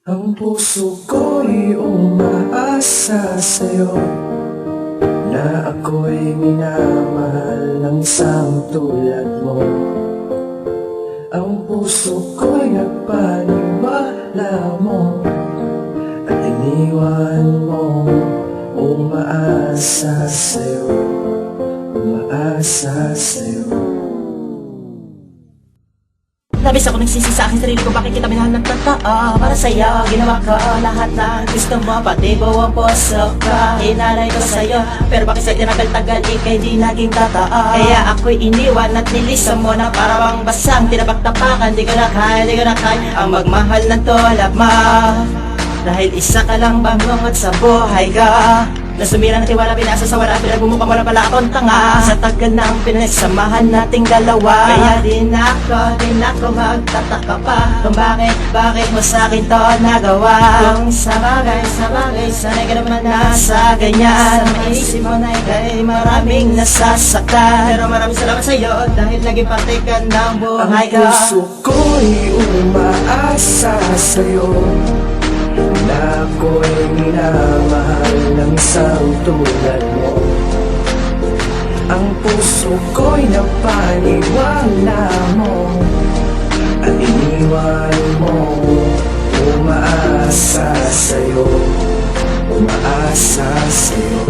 Ang puso ko'y umaasa sa'yo na ako'y minamahal ng isang tulad mo. Ang puso ko'y nagpaniwala mo at iniwan mo. Umaasa sa'yo, umaasa sa'yo. Labis ako nagsisi sa aking sarili ko, bakit kita minahal ng totoo? Para sa'yo, ginawa ko lahat na gusto mo, pati buong puso ko hinalay ko sa'yo, pero bakit sa tinagal-tagal ika'y di naging totoo? Kaya ako'y iniwan at nilisan mo na para bang basang tinabak-tapakan. Di ko na kaya ang magmahal ng tulad mo, dahil isa ka lang bangungot sa buhay ko. Na sumira na tiwala, pinasa sa wala, pinagbumukhang wala pala akong tanga. Sa tagal ng pinagsamahan nating dalawa, kaya din ako magtataka pa kung bakit mo sa'kin to nagawa. Kung sa bagay, sanay ka naman na sa ganyan. Sa maisip mo na ika'y maraming nasasaktan, pero maraming salamat sa'yo dahil naging parte ka ng buhay ko. Ang puso ko'y umaasa sa'yo na ako'y minamahal ng isang tulad mo. Ang puso ko'y napaniwala mo at iniwan mo. Umaasa sa'yo, umaasa sa'yo,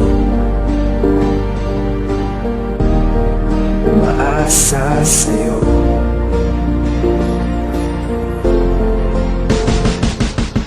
umaasa sa'yo.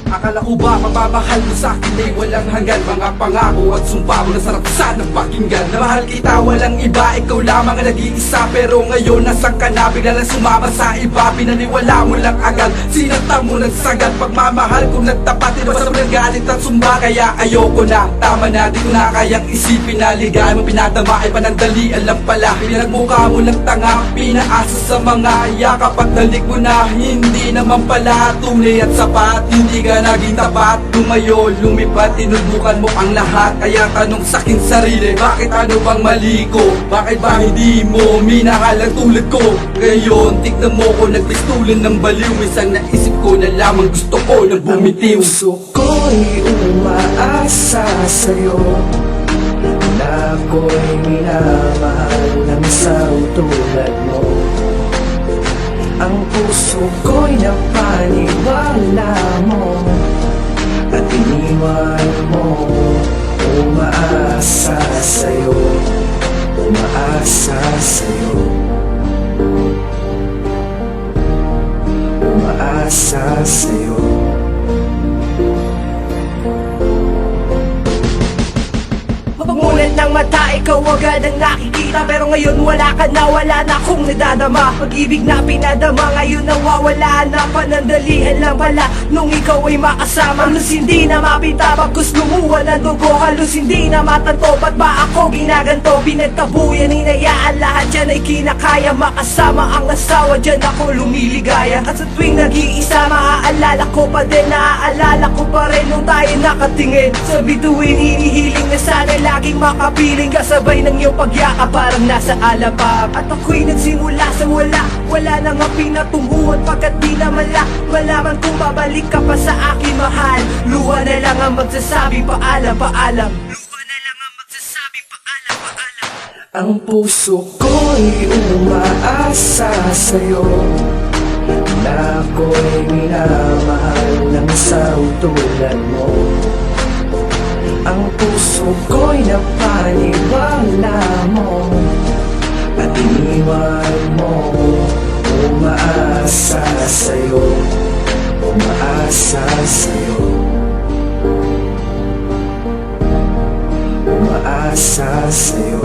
Akala ko ba mapapahal mo sa'kin ay walang hanggan? Mga pangako at sumpa mo na sarap sanang pakinggan. Na mahal kita walang iba, ikaw lamang ang nag-iisa. Pero ngayon nasan ka na, bigla lang sumama sa iba. Pinaniwala mo lang agad, sinatang mo ng sagad. Pagmamahal ko nagtapat, tinabas mo ng galit at sumba. Kaya ayoko na, tama na, di ko na kayang isipin na ligay mo pinatama ay panandalian lang pala. Pinagmukha mo ng tanga, pinaasa sa mga yakap at dalik mo na hindi naman pala tunay at sapat. Hindi ka naging tapat, lumayo, lumipat, tinubukan mo ang lahat. Kaya tanong sa'king sarili, bakit ano bang mali ko? Bakit ba hindi mo minahal ang tulad ko? Ngayon, tignan mo ko nagpistulan ng baliw. Isang naisip ko na lamang gusto ko nang bumitiw. Ang puso ko'y umaasa sa'yo na ako'y minamahal ng isang tulad mo. Ang puso ko'y napaniwala mo at iniwan mo. Umaasa sa'yo, umaasa sa'yo, umaasa sa'yo. Pagmulat ng mata, ikaw agad ang nakikita. Pero ngayon wala ka na, wala na akong nadadama. Pag-ibig na pinadama, ngayon nawawala na. Panandalian lang pala nung ikaw ay makasama. Halos hindi na mapita, bagkus lumuha ng dugo. Halos hindi na matanto, ba't ba ako ginaganto? Pinagtabuyan, hinayaan, lahat yan ay kinakaya. Makasama ang asawa, dyan ako lumiligaya. At sa tuwing nag-iisa, maaalala ko pa din. Naaalala ko pa rin nung tayo nakatingin sa bituin, hinihiling na sana laging makapiling kasabay ng iyong pagyakap, parang nasa alapap. At ako'y nagsimula sa wala, wala na nga pinatunguhan pagkat di na malaman kung babalik ka pa sa akin, mahal. Luha na lang ang magsasabi paalam, paalam. Luha na lang ang magsasabi paalam, paalam. Ang puso ko'y umaasa sa'yo na ako'y minamahal ng isang tulad mo. Ang puso ko'y napaniwala mo at iniwan mo. Umaasa sa'yo, umaasa sa'yo, umaasa sa'yo.